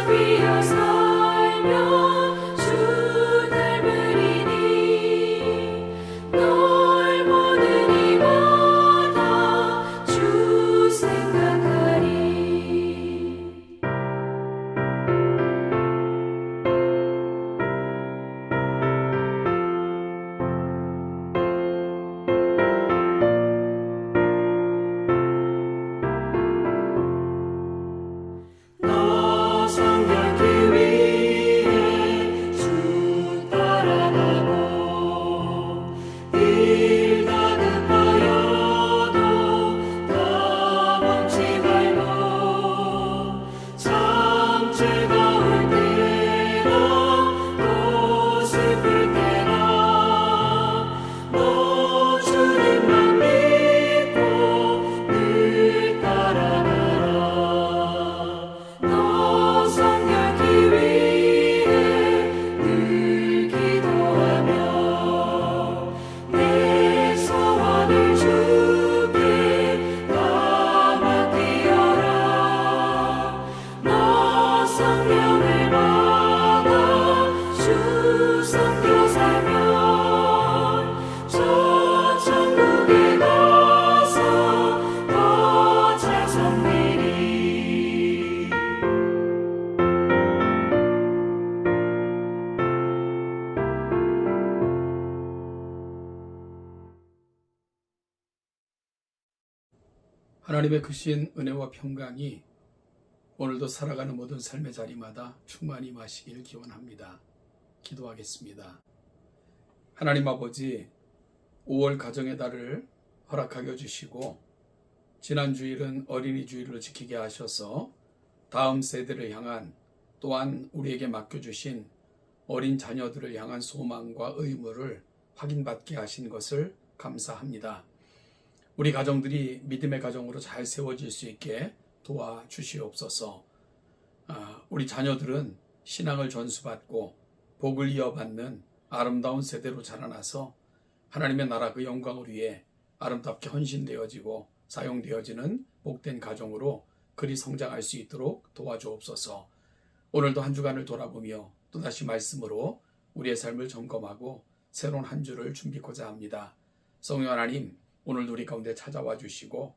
위하여 살며 주 닮으리니 널 보는 이마다 주 생각하리. 너 성결케 위해 주 따라가고 일 다급하여도 다 멈지 말고 참 즐거울 때나 또 슬플 때나 너 주님만 믿고 늘 따라가라. 너 성결케 위해 늘 기도하며 내 소원을 주께 다 맡기어라. 너 성령을 받아 주 섬겨 살면 저 천국에 가서 더 잘 섬기리. 하나님의 크신 은혜와 평강이 오늘도 살아가는 모든 삶의 자리마다 충만히 임하시길 기원합니다. 기도하겠습니다. 하나님 아버지, 5월 가정의 달을 허락하게 해주시고 지난 주일은 어린이 주일을 지키게 하셔서 다음 세대를 향한, 또한 우리에게 맡겨주신 어린 자녀들을 향한 소망과 의무를 확인받게 하신 것을 감사합니다. 우리 가정들이 믿음의 가정으로 잘 세워질 수 있게 도와주시옵소서. 우리 자녀들은 신앙을 전수받고 복을 이어받는 아름다운 세대로 자라나서 하나님의 나라 그 영광을 위해 아름답게 헌신되어지고 사용되어지는 복된 가정으로 그리 성장할 수 있도록 도와주옵소서. 오늘도 한 주간을 돌아보며 또다시 말씀으로 우리의 삶을 점검하고 새로운 한 주를 준비하고자 합니다. 성령 하나님, 오늘도 우리 가운데 찾아와 주시고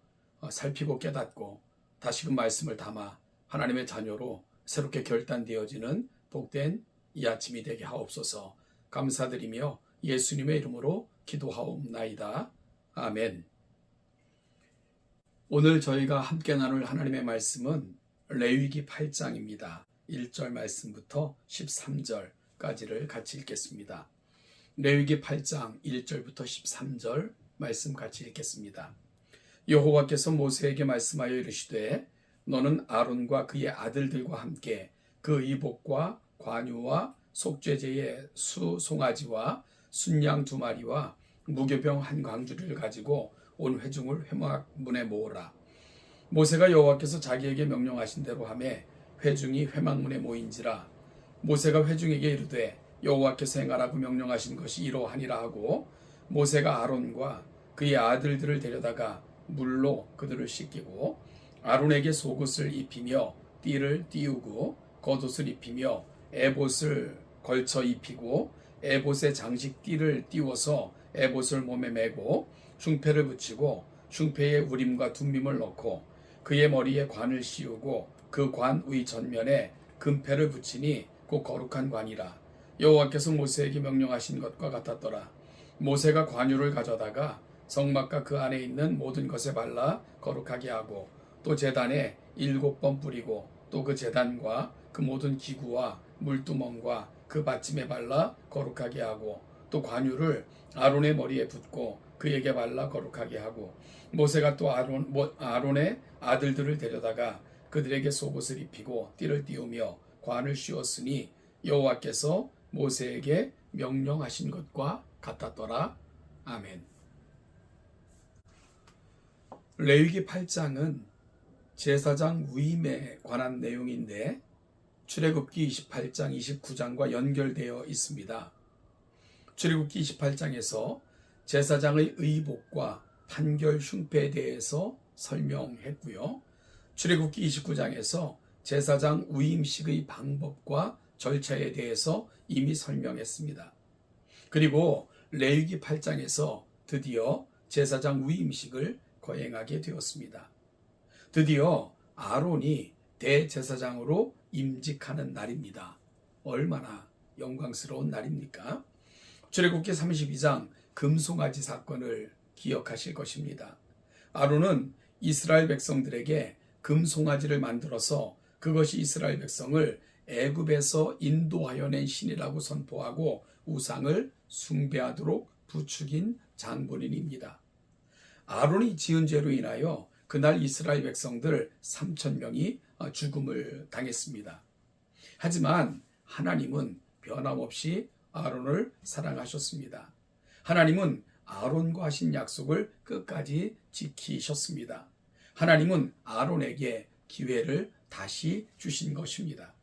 살피고 깨닫고 다시금 말씀을 담아 하나님의 자녀로 새롭게 결단되어지는 복된 이 아침이 되게 하옵소서. 감사드리며 예수님의 이름으로 기도하옵나이다. 아멘. 오늘 저희가 함께 나눌 하나님의 말씀은 레위기 8장입니다. 1절 말씀부터 13절까지를 같이 읽겠습니다. 레위기 8장 1절부터 13절 말씀 같이 읽겠습니다. 여호와께서 모세에게 말씀하여 이르시되 너는 아론과 그의 아들들과 함께 그 이복과 관유와 속죄제의 수송아지와 순양 2마리와 무교병 한 광주리를 가지고 온 회중을 회막문에 모으라. 모세가 여호와께서 자기에게 명령하신 대로 하매 회중이 회막문에 모인지라. 모세가 회중에게 이르되 여호와께서 행하라고 명령하신 것이 이러하니라 하고 모세가 아론과 그의 아들들을 데려다가 물로 그들을 씻기고 아론에게 속옷을 입히며 띠를 띄우고 겉옷을 입히며 에봇을 걸쳐 입히고 에봇의 장식 띠를 띄워서 에봇을 몸에 메고 흉패를 붙이고 흉패에 우림과 둠밈을 넣고 그의 머리에 관을 씌우고 그 관 위 전면에 금패를 붙이니 곧 거룩한 관이라. 여호와께서 모세에게 명령하신 것과 같았더라. 모세가 관유를 가져다가 성막과 그 안에 있는 모든 것에 발라 거룩하게 하고 또 제단에 7번 뿌리고 또 그 제단과 그 모든 기구와 물두멍과 그 받침에 발라 거룩하게 하고 또 관유를 아론의 머리에 붓고 그에게 발라 거룩하게 하고 모세가 또 아론의 아들들을 데려다가 그들에게 속옷을 입히고 띠를 띄우며 관을 씌웠으니 여호와께서 모세에게 명령하신 것과 같았더라. 아멘. 레위기 8장은 제사장 위임에 관한 내용인데 출애굽기 28장, 29장과 연결되어 있습니다. 출애굽기 28장에서 제사장의 의복과 판결 흉패에 대해서 설명했고요. 출애굽기 29장에서 제사장 위임식의 방법과 절차에 대해서 이미 설명했습니다. 그리고 레위기 8장에서 드디어 제사장 위임식을 거행하게 되었습니다. 드디어 아론이 대제사장으로 임직하는 날입니다. 얼마나 영광스러운 날입니까? 출애굽기 32장 금송아지 사건을 기억하실 것입니다. 아론은 이스라엘 백성들에게 금송아지를 만들어서 그것이 이스라엘 백성을 애굽에서 인도하여 낸 신이라고 선포하고 우상을 숭배하도록 부추긴 장본인입니다. 아론이 지은 죄로 인하여 그날 이스라엘 백성들 3,000명이 죽음을 당했습니다. 하지만 하나님은 변함없이 아론을 사랑하셨습니다. 하나님은 아론과 하신 약속을 끝까지 지키셨습니다. 하나님은 아론에게 기회를 다시 주신 것입니다.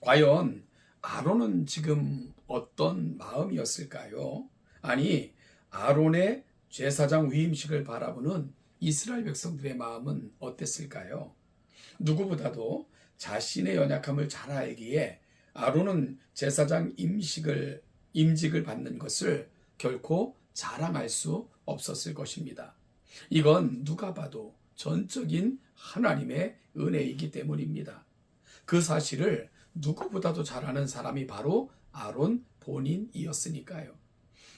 과연 아론은 지금 어떤 마음이었을까요? 아니, 아론의 제사장 위임식을 바라보는 이스라엘 백성들의 마음은 어땠을까요? 누구보다도 자신의 연약함을 잘 알기에 아론은 제사장 임직을 받는 것을 결코 자랑할 수 없었을 것입니다. 이건 누가 봐도 전적인 하나님의 은혜이기 때문입니다. 그 사실을 누구보다도 잘 아는 사람이 바로 아론 본인이었으니까요.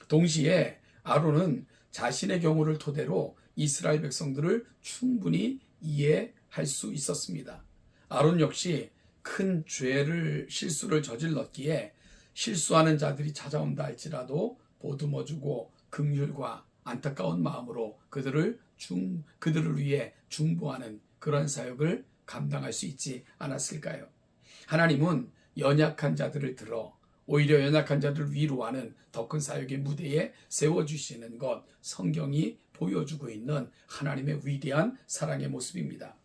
동시에 아론은 자신의 경우를 토대로 이스라엘 백성들을 충분히 이해할 수 있었습니다. 아론 역시 큰 실수를 저질렀기에 실수하는 자들이 찾아온다 할지라도 보듬어주고 긍휼과 안타까운 마음으로 그들을 위해 중보하는 그런 사역을 감당할 수 있지 않았을까요? 하나님은 연약한 자들을 들어 오히려 연약한 자들을 위로하는 더 큰 사역의 무대에 세워주시는 것, 성경이 보여주고 있는 하나님의 위대한 사랑의 모습입니다.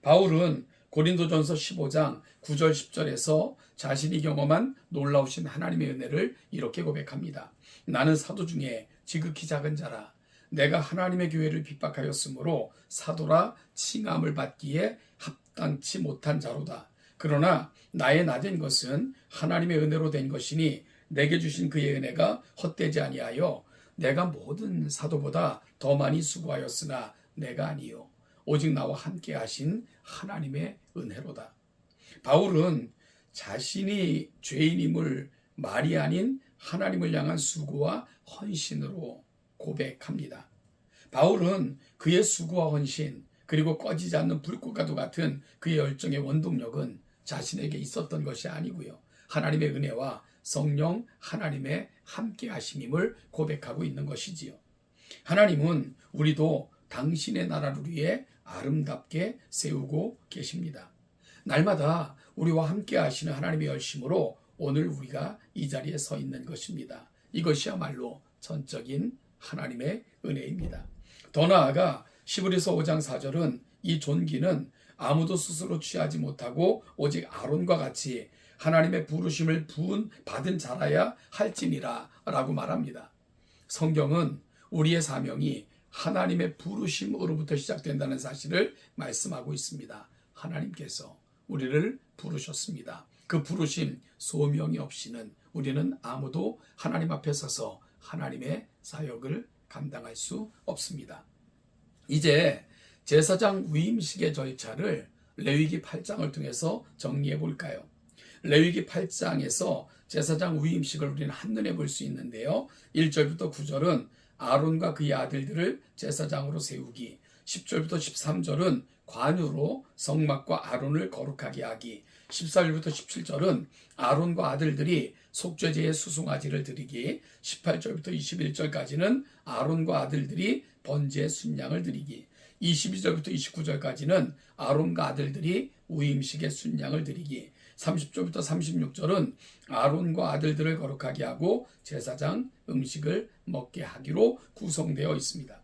바울은 고린도전서 15장 9절 10절에서 자신이 경험한 놀라우신 하나님의 은혜를 이렇게 고백합니다. 나는 사도 중에 지극히 작은 자라. 내가 하나님의 교회를 핍박하였으므로 사도라 칭함을 받기에 합당치 못한 자로다. 그러나 나의 나된 것은 하나님의 은혜로 된 것이니 내게 주신 그의 은혜가 헛되지 아니하여 내가 모든 사도보다 더 많이 수고하였으나 내가 아니요 오직 나와 함께 하신 하나님의 은혜로다. 바울은 자신이 죄인임을 말이 아닌 하나님을 향한 수고와 헌신으로 고백합니다. 바울은 그의 수고와 헌신 그리고 꺼지지 않는 불꽃과도 같은 그의 열정의 원동력은 자신에게 있었던 것이 아니고요. 하나님의 은혜와 성령 하나님의 함께 하심임을 고백하고 있는 것이지요. 하나님은 우리도 당신의 나라를 위해 아름답게 세우고 계십니다. 날마다 우리와 함께 하시는 하나님의 열심으로 오늘 우리가 이 자리에 서 있는 것입니다. 이것이야말로 전적인 하나님의 은혜입니다. 더 나아가 히브리서 5장 4절은 이 존귀는 아무도 스스로 취하지 못하고 오직 아론과 같이 하나님의 부르심을 받은 자라야 할지니라 라고 말합니다. 성경은 우리의 사명이 하나님의 부르심으로부터 시작된다는 사실을 말씀하고 있습니다. 하나님께서 우리를 부르셨습니다. 그 부르심 소명이 없이는 우리는 아무도 하나님 앞에 서서 하나님의 사역을 감당할 수 없습니다. 이제 제사장 위임식의 절차를 레위기 8장을 통해서 정리해 볼까요? 레위기 8장에서 제사장 위임식을 우리는 한눈에 볼 수 있는데요. 1절부터 9절은 아론과 그의 아들들을 제사장으로 세우기, 10절부터 13절은 관유로 성막과 아론을 거룩하게 하기, 14절부터 17절은 아론과 아들들이 속죄제의 수송아지를 드리기, 18절부터 21절까지는 아론과 아들들이 번제의 순양을 드리기, 22절부터 29절까지는 아론과 아들들이 위임식의 순양을 드리기, 30절부터 36절은 아론과 아들들을 거룩하게 하고 제사장 음식을 먹게 하기로 구성되어 있습니다.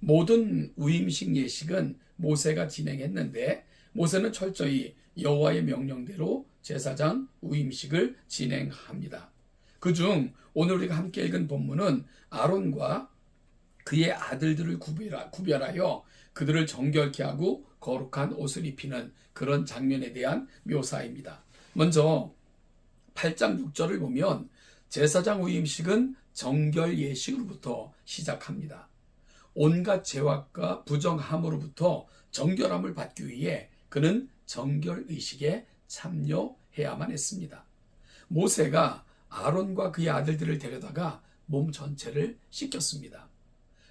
모든 위임식 예식은 모세가 진행했는데 모세는 철저히 여호와의 명령대로 제사장 위임식을 진행합니다. 그중 오늘 우리가 함께 읽은 본문은 아론과 그의 아들들을 구별하여 그들을 정결케 하고 거룩한 옷을 입히는 그런 장면에 대한 묘사입니다. 먼저 8장 6절을 보면 제사장 위임식은 정결 예식으로부터 시작합니다. 온갖 죄악과 부정함으로부터 정결함을 받기 위해 그는 정결 의식에 참여해야만 했습니다. 모세가 아론과 그의 아들들을 데려다가 몸 전체를 씻겼습니다.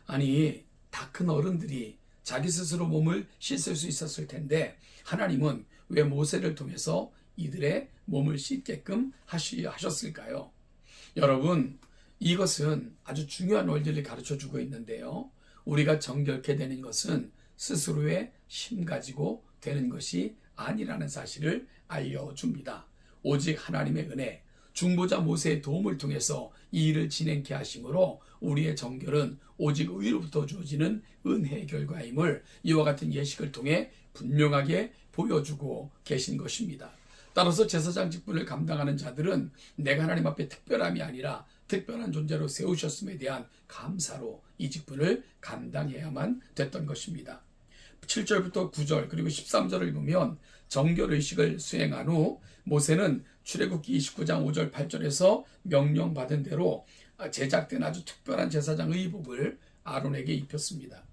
아니, 다 큰 어른들이 자기 스스로 몸을 씻을 수 있었을 텐데 하나님은 왜 모세를 통해서 이들의 몸을 씻게끔 하셨을까요? 여러분, 이것은 아주 중요한 원리를 가르쳐주고 있는데요. 우리가 정결케 되는 것은 스스로의 힘 가지고 되는 것이 아니라는 사실을 알려줍니다. 오직 하나님의 은혜, 중보자 모세의 도움을 통해서 이 일을 진행케 하심으로 우리의 정결은 오직 의로부터 주어지는 은혜의 결과임을 이와 같은 예식을 통해 분명하게 보여주고 계신 것입니다. 따라서 제사장 직분을 감당하는 자들은 내가 하나님 앞에 특별함이 아니라 특별한 존재로 세우셨음에 대한 감사로 이 직분을 감당해야만 됐던 것입니다. 7절부터 9절 그리고 13절을 보면 정결의식을 수행한 후 모세는 출애굽기 29장 5절 8절에서 명령받은 대로 제작된 아주 특별한 제사장 의복을 아론에게 입혔습니다.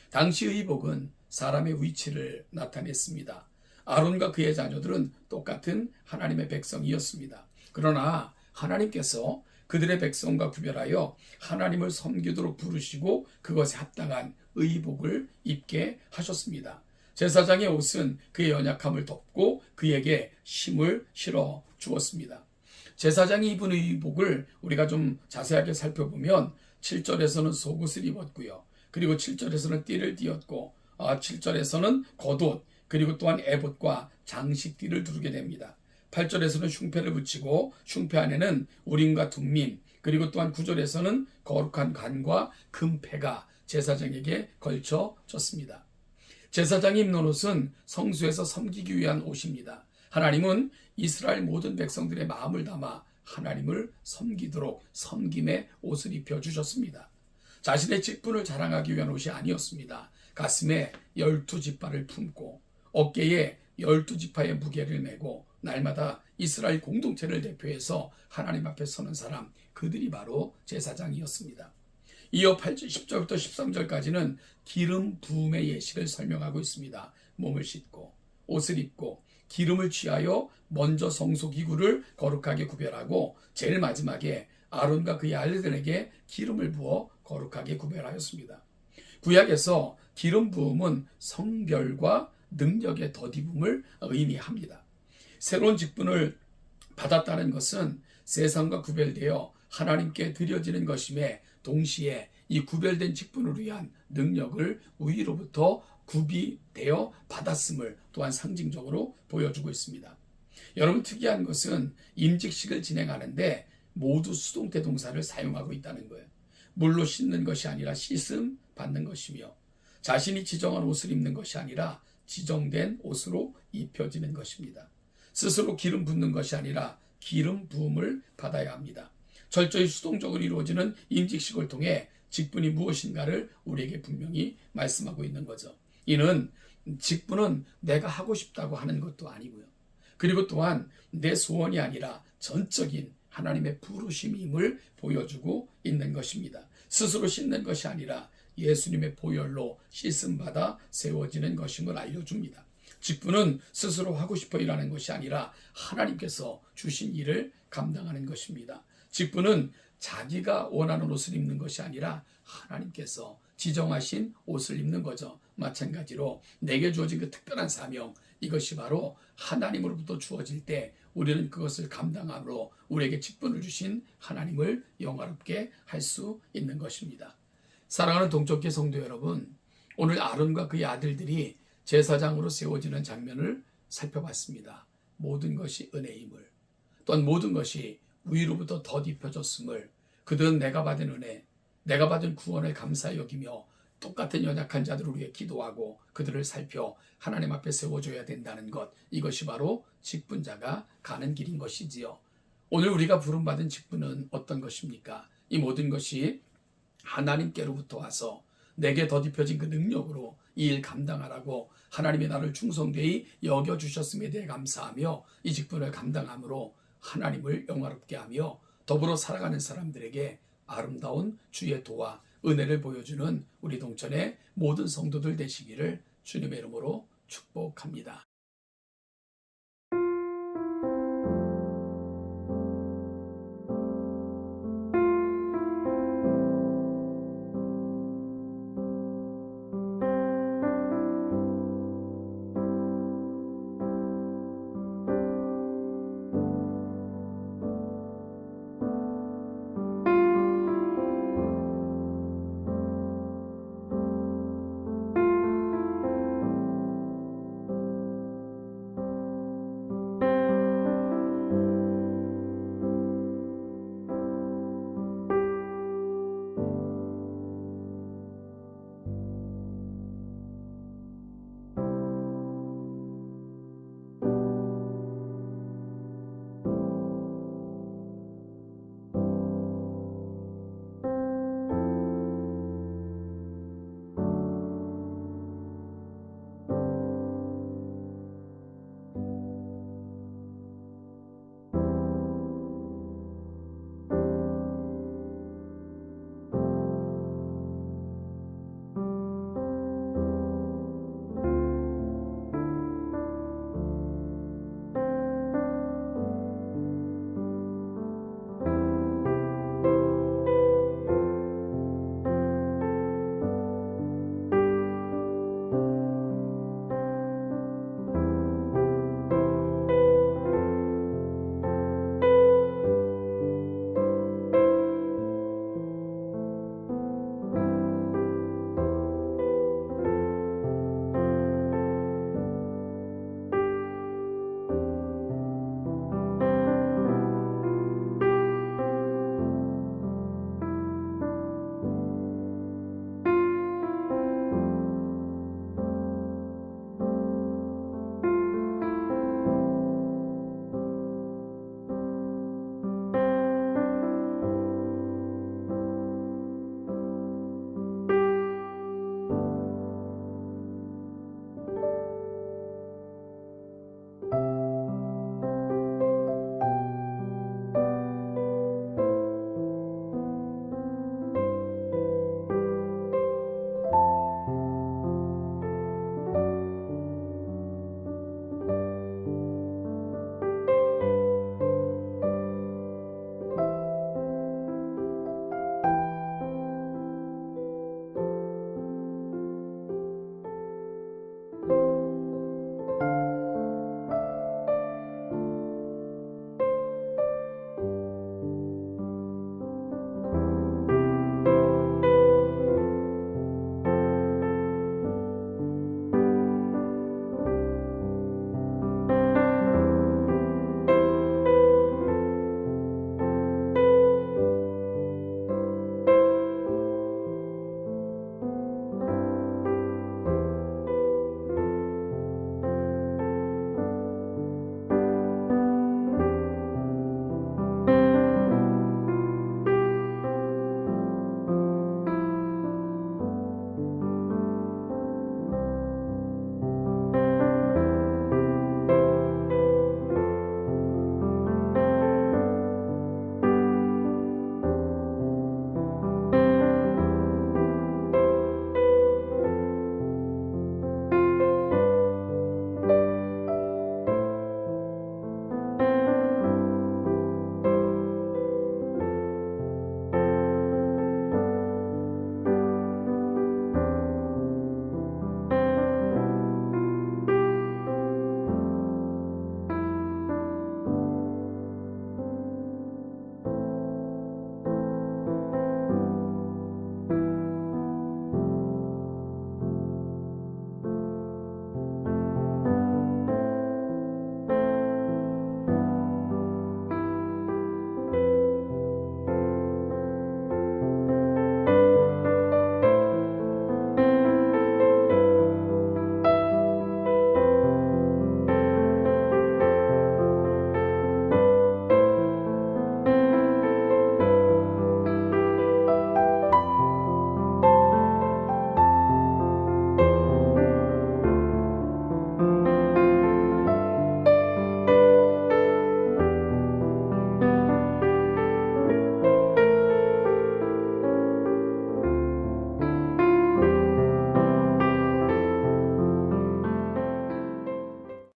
당시 의복은 사람의 위치를 나타냈습니다. 아론과 그의 자녀들은 똑같은 하나님의 백성이었습니다. 그러나 하나님께서 그들의 백성과 구별하여 하나님을 섬기도록 부르시고 그것에 합당한 의복을 입게 하셨습니다. 제사장의 옷은 그의 연약함을 덮고 그에게 힘을 실어 주었습니다. 제사장이 입은 의복을 우리가 좀 자세하게 살펴보면 7절에서는 속옷을 입었고요. 그리고 7절에서는 띠를 띠었고 7절에서는 겉옷 그리고 또한 에봇과 장식띠를 두르게 됩니다. 8절에서는 흉패를 붙이고 흉패 안에는 우림과 둠밈 그리고 또한 9절에서는 거룩한 관과 금패가 제사장에게 걸쳐졌습니다. 제사장이 입는 옷은 성소에서 섬기기 위한 옷입니다. 하나님은 이스라엘 모든 백성들의 마음을 담아 하나님을 섬기도록 섬김의 옷을 입혀주셨습니다. 자신의 직분을 자랑하기 위한 옷이 아니었습니다. 가슴에 12지파를 품고 어깨에 12지파의 무게를 메고 날마다 이스라엘 공동체를 대표해서 하나님 앞에 서는 사람, 그들이 바로 제사장이었습니다. 이어 10절부터 13절까지는 기름 부음의 예식을 설명하고 있습니다. 몸을 씻고 옷을 입고 기름을 취하여 먼저 성소기구를 거룩하게 구별하고 제일 마지막에 아론과 그의 아들들에게 기름을 부어 거룩하게 구별하였습니다. 구약에서 기름 부음은 성별과 능력의 덧입음을 의미합니다. 새로운 직분을 받았다는 것은 세상과 구별되어 하나님께 드려지는 것임에 동시에 이 구별된 직분을 위한 능력을 위로부터 구비되어 받았음을 또한 상징적으로 보여주고 있습니다. 여러분, 특이한 것은 임직식을 진행하는데 모두 수동태 동사를 사용하고 있다는 거예요. 물로 씻는 것이 아니라 씻음 받는 것이며 자신이 지정한 옷을 입는 것이 아니라 지정된 옷으로 입혀지는 것입니다. 스스로 기름 붓는 것이 아니라 기름 부음을 받아야 합니다. 철저히 수동적으로 이루어지는 임직식을 통해 직분이 무엇인가를 우리에게 분명히 말씀하고 있는 거죠. 이는 직분은 내가 하고 싶다고 하는 것도 아니고요. 그리고 또한 내 소원이 아니라 전적인 하나님의 부르심임을 보여주고 있는 것입니다. 스스로 씻는 것이 아니라 예수님의 보혈로 씻음받아 세워지는 것임을 알려줍니다. 직분은 스스로 하고 싶어 일하는 것이 아니라 하나님께서 주신 일을 감당하는 것입니다. 직분은 자기가 원하는 옷을 입는 것이 아니라 하나님께서 지정하신 옷을 입는 거죠. 마찬가지로 내게 주어진 그 특별한 사명, 이것이 바로 하나님으로부터 주어질 때 우리는 그것을 감당함으로 우리에게 직분을 주신 하나님을 영화롭게 할 수 있는 것입니다. 사랑하는 동쪽계 성도 여러분, 오늘 아론과 그의 아들들이 제사장으로 세워지는 장면을 살펴봤습니다. 모든 것이 은혜임을, 또한 모든 것이 위로부터 덧입혀졌음을, 그들은 내가 받은 은혜, 내가 받은 구원을 감사히 여기며 똑같은 연약한 자들을 위해 기도하고 그들을 살펴 하나님 앞에 세워줘야 된다는 것, 이것이 바로 직분자가 가는 길인 것이지요. 오늘 우리가 부름받은 직분은 어떤 것입니까? 이 모든 것이 하나님께로부터 와서 내게 덧입혀진 그 능력으로 이 일 감당하라고 하나님의 나를 충성되이 여겨주셨음에 대해 감사하며 이 직분을 감당함으로 하나님을 영화롭게 하며 더불어 살아가는 사람들에게 아름다운 주의 도와 은혜를 보여주는 우리 동천의 모든 성도들 되시기를 주님의 이름으로 축복합니다.